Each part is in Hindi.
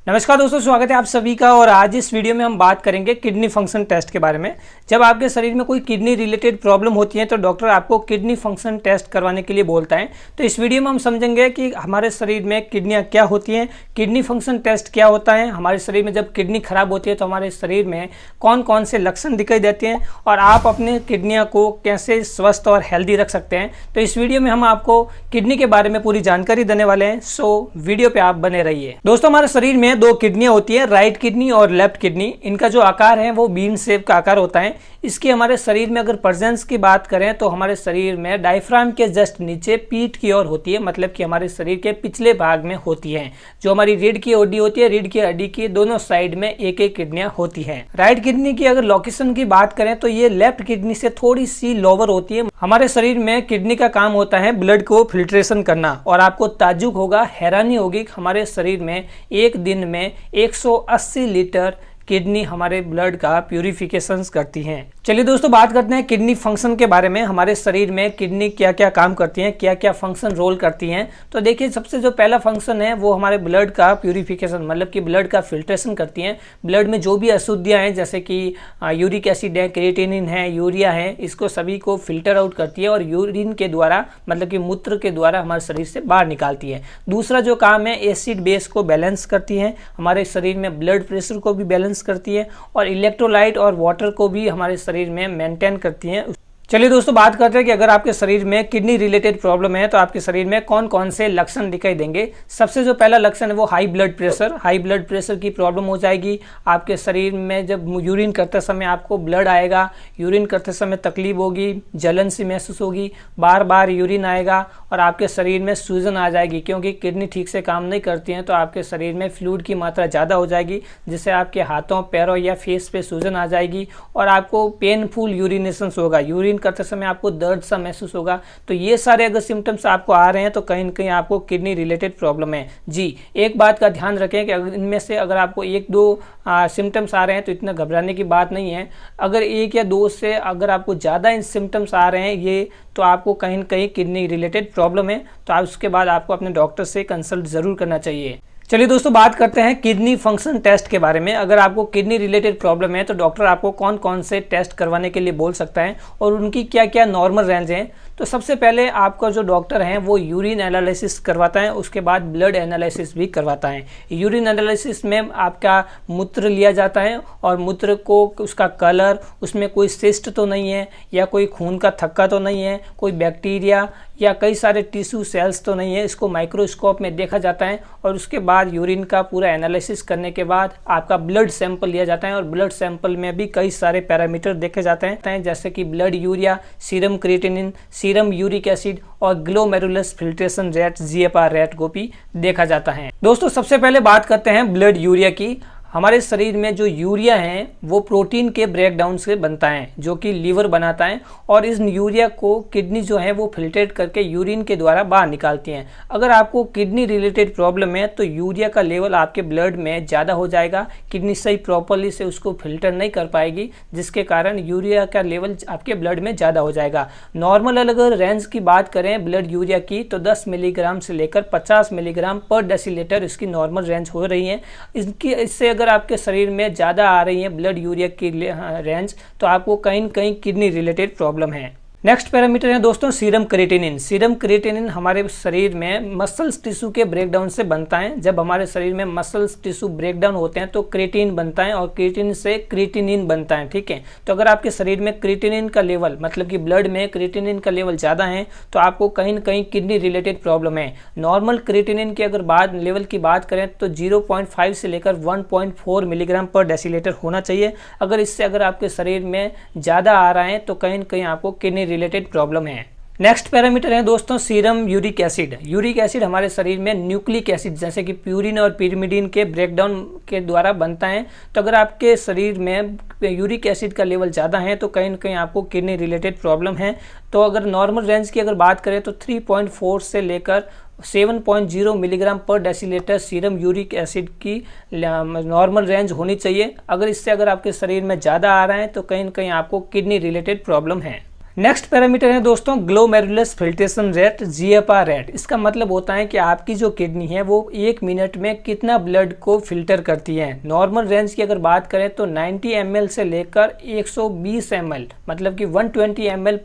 नमस्कार दोस्तों, स्वागत है आप सभी का। और आज इस वीडियो में हम बात करेंगे किडनी फंक्शन टेस्ट के बारे में। जब आपके शरीर में कोई किडनी रिलेटेड प्रॉब्लम होती है तो डॉक्टर आपको किडनी फंक्शन टेस्ट करवाने के लिए बोलता है। तो इस वीडियो में हम समझेंगे कि हमारे शरीर में किडनियाँ क्या होती हैं, किडनी फंक्शन टेस्ट क्या होता है, हमारे शरीर में जब किडनी खराब होती है तो हमारे शरीर में कौन कौन से लक्षण दिखाई देते हैं और आप अपने किडनियाँ को कैसे स्वस्थ और हेल्दी रख सकते हैं। तो इस वीडियो में हम आपको किडनी के बारे में पूरी जानकारी देने वाले हैं, सो वीडियो पे आप बने रहिए। दोस्तों, हमारे शरीर में दो किडनियां होती है, राइट किडनी और लेफ्ट किडनी। इनका जो आकार है वो बीन शेप का आकार होता है। इसकी हमारे शरीर में अगर प्रेजेंस की बात करें तो हमारे शरीर में डायफ्राम के जस्ट नीचे पीठ की ओर होती है, मतलब कि हमारे शरीर के पिछले भाग में होती है। जो हमारी रीढ़ की हड्डी होती है, रीढ़ की हड्डी की दोनों साइड में एक एक किडनियां होती हैं। राइट किडनी की अगर लोकेशन की बात करें तो ये लेफ्ट किडनी से थोड़ी सी लोअर होती है। हमारे शरीर में किडनी का काम होता है ब्लड को फिल्ट्रेशन करना। और आपको ताज्जुब होगा, हैरानी होगी, हमारे शरीर में एक दिन में 180 लीटर किडनी हमारे ब्लड का प्यूरिफिकेशन करती हैं। चलिए दोस्तों, बात करते हैं किडनी फंक्शन के बारे में। हमारे शरीर में किडनी क्या क्या काम करती हैं, क्या क्या फंक्शन रोल करती हैं। तो देखिए, सबसे जो पहला फंक्शन है वो हमारे ब्लड का प्यूरिफिकेशन, मतलब कि ब्लड का फिल्ट्रेशन करती हैं। ब्लड में जो भी अशुद्धियाँ हैं, जैसे कि यूरिक एसिड है, क्रिएटिनिन है, यूरिया है, इसको सभी को फिल्टर आउट करती है और यूरिन के द्वारा, मतलब कि मूत्र के द्वारा हमारे शरीर से बाहर निकालती है। दूसरा जो काम है, एसिड बेस को बैलेंस करती है, हमारे शरीर में ब्लड प्रेशर को भी बैलेंस करती है और इलेक्ट्रोलाइट और वाटर को भी हमारे शरीर में मेंटेन करती हैं। चलिए दोस्तों, बात करते हैं कि अगर आपके शरीर में किडनी रिलेटेड प्रॉब्लम है तो आपके शरीर में कौन कौन से लक्षण दिखाई देंगे। सबसे जो पहला लक्षण है वो high blood pressure. High blood pressure की प्रॉब्लम हो जाएगी। आपके शरीर में जब यूरिन करते समय आपको ब्लड आएगा, यूरिन करते समय तकलीफ होगी, जलन सी महसूस होगी, बार बार यूरिन आएगा और आपके शरीर में सूजन आ जाएगी। क्योंकि किडनी ठीक से काम नहीं करती हैं तो आपके शरीर में फ्लूइड की मात्रा ज़्यादा हो जाएगी, जिससे आपके हाथों, पैरों या फेस पे सूजन आ जाएगी और आपको पेनफुल यूरिनेशन होगा। यूरिन करते समय आपको दर्द सा महसूस होगा। तो ये सारे अगर सिम्टम्स आपको आ रहे हैं तो कहीं न कहीं आपको किडनी रिलेटेड प्रॉब्लम है। जी, एक बात का ध्यान रखें कि अगर इनमें से अगर आपको एक दो सिम्टम्स आ रहे हैं तो इतना घबराने की बात नहीं है। अगर एक या दो से अगर आपको ज़्यादा इन सिम्टम्स आ रहे हैं ये, तो आपको कहीं न कहीं किडनी रिलेटेड प्रॉब्लम है। तो आप उसके बाद आपको अपने डॉक्टर से कंसल्ट ज़रूर करना चाहिए। चलिए दोस्तों, बात करते हैं किडनी फंक्शन टेस्ट के बारे में। अगर आपको किडनी रिलेटेड प्रॉब्लम है तो डॉक्टर आपको कौन कौन से टेस्ट करवाने के लिए बोल सकता है और उनकी क्या क्या नॉर्मल रेंज है। तो सबसे पहले आपका जो डॉक्टर है वो यूरिन एनालिसिस करवाता है, उसके बाद ब्लड एनालिसिस भी करवाता है। यूरिन एनालिसिस में आपका मूत्र लिया जाता है और मूत्र को उसका कलर, उसमें कोई सिस्ट तो नहीं है या कोई खून का थक्का तो नहीं है, कोई बैक्टीरिया या कई सारे टिश्यू सेल्स तो नहीं है, इसको माइक्रोस्कोप में देखा जाता है। और उसके बाद यूरिन का पूरा एनालिसिस करने के बाद आपका ब्लड सैंपल लिया जाता है और ब्लड सैंपल में भी कई सारे पैरामीटर देखे जाते हैं, जैसे कि blood urea, serum creatinine, serum uric acid और glomerular filtration rate, GFR rate को भी देखा जाता है। दोस्तों, सबसे पहले बात करते हैं ब्लड यूरिया की। हमारे शरीर में जो यूरिया है वो प्रोटीन के ब्रेकडाउन से बनता है, जो कि लीवर बनाता है और इस यूरिया को किडनी जो है वो फिल्ट्रेट करके यूरिन के द्वारा बाहर निकालती हैं। अगर आपको किडनी रिलेटेड प्रॉब्लम है तो यूरिया का लेवल आपके ब्लड में ज़्यादा हो जाएगा, किडनी सही प्रॉपरली से उसको फिल्टर नहीं कर पाएगी, जिसके कारण यूरिया का लेवल आपके ब्लड में ज़्यादा हो जाएगा। नॉर्मल अगर रेंज की बात करें ब्लड यूरिया की तो 10 मिलीग्राम से लेकर 50 मिलीग्राम पर डेसीलीटर इसकी नॉर्मल रेंज हो रही है। इससे अगर आपके शरीर में ज़्यादा आ रही है ब्लड यूरिया की रेंज तो आपको कहीं न कहीं किडनी रिलेटेड प्रॉब्लम है। नेक्स्ट पैरामीटर है दोस्तों सीरम क्रिएटिनिन। सीरम क्रिएटिनिन हमारे शरीर में मसल्स टिश्यू के ब्रेकडाउन से बनता है। जब हमारे शरीर में मसल्स टिश्यू ब्रेकडाउन होते हैं तो क्रिएटिन बनता है और क्रिएटिन से क्रिएटिनिन बनता है, ठीक है। तो अगर आपके शरीर में क्रिएटिनिन का लेवल, मतलब कि ब्लड में क्रिएटिनिन का लेवल ज़्यादा है तो आपको कहीं न कहीं किडनी रिलेटेड प्रॉब्लम है। नॉर्मल क्रिएटिनिन की अगर लेवल की बात करें तो 0.5 से लेकर 1.4 मिलीग्राम पर डेसीलीटर होना चाहिए। अगर इससे अगर आपके शरीर में ज़्यादा आ रहा है तो कहीं न कहीं आपको किडनी रिलेटेड प्रॉब्लम है। नेक्स्ट पैरामीटर है दोस्तों serum uric acid. Uric acid हमारे शरीर में न्यूक्लिक एसिड जैसे कि प्यूरिन और पिरिमिडीन के ब्रेकडाउन के द्वारा बनता है। तो अगर आपके शरीर में यूरिक एसिड का लेवल ज़्यादा है तो कहीं न कहीं आपको किडनी रिलेटेड प्रॉब्लम है। तो अगर नॉर्मल रेंज की अगर बात करें तो 3.4 से लेकर 7.0 मिलीग्राम पर डेसीलीटर सीरम यूरिक एसिड की नॉर्मल रेंज होनी चाहिए। अगर इससे अगर आपके शरीर में ज़्यादा आ रहा है तो कहीं न कहीं आपको किडनी रिलेटेड प्रॉब्लम है। नेक्स्ट पैरामीटर है दोस्तों glomerular filtration rate, GFR rate. इसका मतलब होता है कि आपकी जो किडनी है वो 1 मिनट में कितना ब्लड को फिल्टर करती है। नॉर्मल रेंज की अगर बात करें तो 90 ml से लेकर 120 ml, मतलब कि 120 ml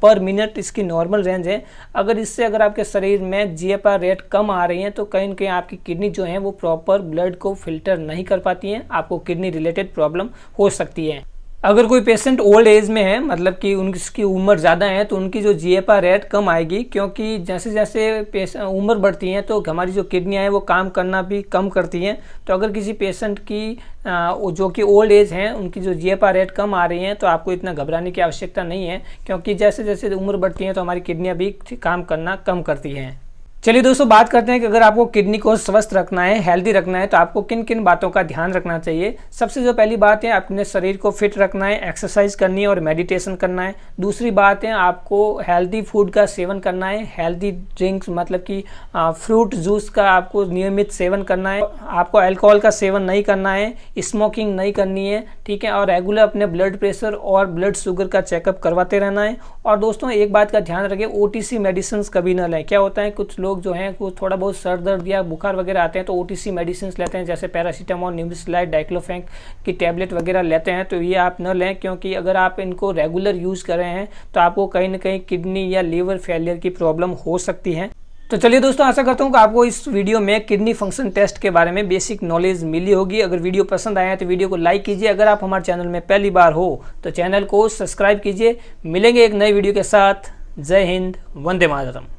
पर मिनट इसकी नॉर्मल रेंज है। अगर आपके शरीर में GFR रेट कम आ रही है तो कहीं ना कहीं आपकी किडनी जो है वो प्रॉपर ब्लड को फिल्टर नहीं कर पाती है, आपको किडनी रिलेटेड प्रॉब्लम हो सकती है। अगर कोई पेशेंट ओल्ड एज में है, मतलब कि उनकी उम्र ज़्यादा है, तो उनकी जो GFR रेट कम आएगी, क्योंकि जैसे जैसे उम्र बढ़ती है तो हमारी जो किडनियाँ हैं वो काम करना भी कम करती हैं। तो अगर किसी पेशेंट की जो कि ओल्ड एज हैं उनकी जो GFR रेट कम आ रही हैं तो आपको इतना घबराने की आवश्यकता नहीं है, क्योंकि जैसे जैसे उम्र बढ़ती है तो हमारी किडनियाँ भी काम करना कम करती हैं। चलिए दोस्तों, बात करते हैं कि अगर आपको किडनी को स्वस्थ रखना है, हेल्दी रखना है, तो आपको किन किन बातों का ध्यान रखना चाहिए। सबसे जो पहली बात है, अपने शरीर को फिट रखना है, एक्सरसाइज करनी है और मेडिटेशन करना है। दूसरी बात है, आपको हेल्दी फूड का सेवन करना है, हेल्दी ड्रिंक्स मतलब कि फ्रूट जूस का आपको नियमित सेवन करना है। आपको अल्कोहल का सेवन नहीं करना है, स्मोकिंग नहीं करनी है, ठीक है। और रेगुलर अपने ब्लड प्रेशर और ब्लड शुगर का चेकअप करवाते रहना है। और दोस्तों एक बात का ध्यान रखें, OTC मेडिसिन कभी ना लें। क्या होता है, कुछ लोग जो हैं वो थोड़ा बहुत सर दर्द या बुखार वगैरह आते हैं तो OTC मेडिसिन लेते हैं, जैसे पैरासीटामोल, न्यूमेसिलाइड, डाइक्लोफेंक की टैबलेट वगैरह लेते हैं। तो ये आप न लें, क्योंकि अगर आप इनको रेगुलर यूज़ कर रहे हैं तो आपको कहीं ना कहीं किडनी या लीवर फेलियर की प्रॉब्लम हो सकती है। तो चलिए दोस्तों, आशा करता हूँ कि आपको इस वीडियो में किडनी फंक्शन टेस्ट के बारे में बेसिक नॉलेज मिली होगी। अगर वीडियो पसंद आया है तो वीडियो को लाइक कीजिए। अगर आप हमारे चैनल में पहली बार हो तो चैनल को सब्सक्राइब कीजिए। मिलेंगे एक नई वीडियो के साथ। जय हिंद, वंदे मातरम।